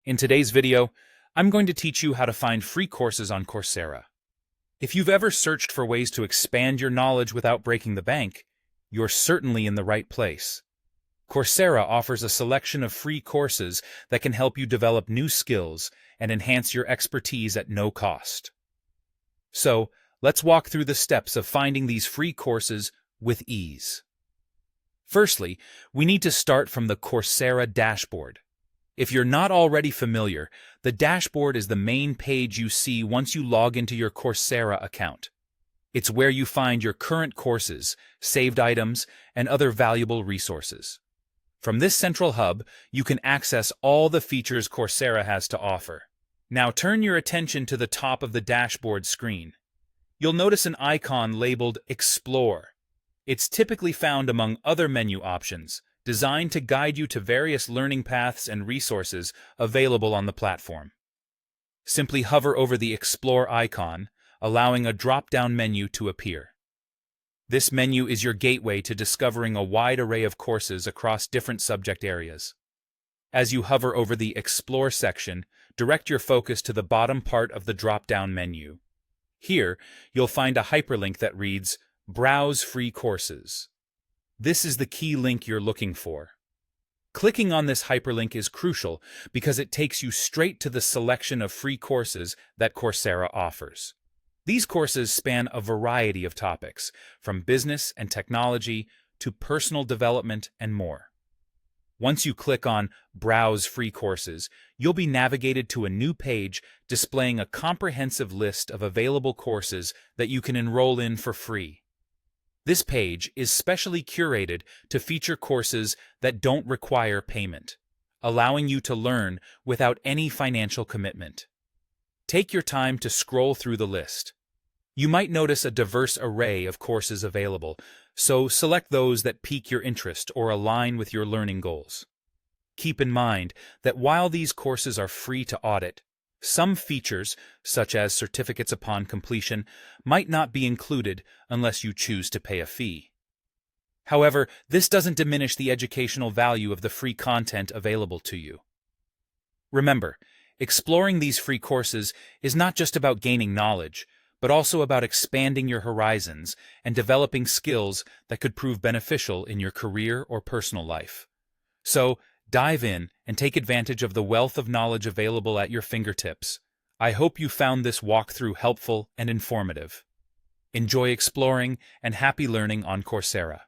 In today's video, I'm going to teach you how to find free courses on Coursera. If you've ever searched for ways to expand your knowledge without breaking the bank, you're certainly in the right place. Coursera offers a selection of free courses that can help you develop new skills and enhance your expertise at no cost. So, let's walk through the steps of finding these free courses with ease. Firstly, we need to start from the Coursera dashboard. If you're not already familiar, the dashboard is the main page you see once you log into your Coursera account. It's where you find your current courses, saved items, and other valuable resources. From this central hub, you can access all the features Coursera has to offer. Now turn your attention to the top of the dashboard screen. You'll notice an icon labeled Explore. It's typically found among other menu options, designed to guide you to various learning paths and resources available on the platform. Simply hover over the Explore icon, allowing a drop-down menu to appear. This menu is your gateway to discovering a wide array of courses across different subject areas. As you hover over the Explore section, direct your focus to the bottom part of the drop-down menu. Here, you'll find a hyperlink that reads, Browse free courses. This is the key link you're looking for. Clicking on this hyperlink is crucial because it takes you straight to the selection of free courses that Coursera offers. These courses span a variety of topics, from business and technology to personal development and more. Once you click on Browse free courses, you'll be navigated to a new page displaying a comprehensive list of available courses that you can enroll in for free. This page is specially curated to feature courses that don't require payment, allowing you to learn without any financial commitment. Take your time to scroll through the list. You might notice a diverse array of courses available, so select those that pique your interest or align with your learning goals. Keep in mind that while these courses are free to audit, some features, such as certificates upon completion, might not be included unless you choose to pay a fee. However, this doesn't diminish the educational value of the free content available to you. Remember, exploring these free courses is not just about gaining knowledge, but also about expanding your horizons and developing skills that could prove beneficial in your career or personal life. So, dive in and take advantage of the wealth of knowledge available at your fingertips. I hope you found this walkthrough helpful and informative. Enjoy exploring and happy learning on Coursera.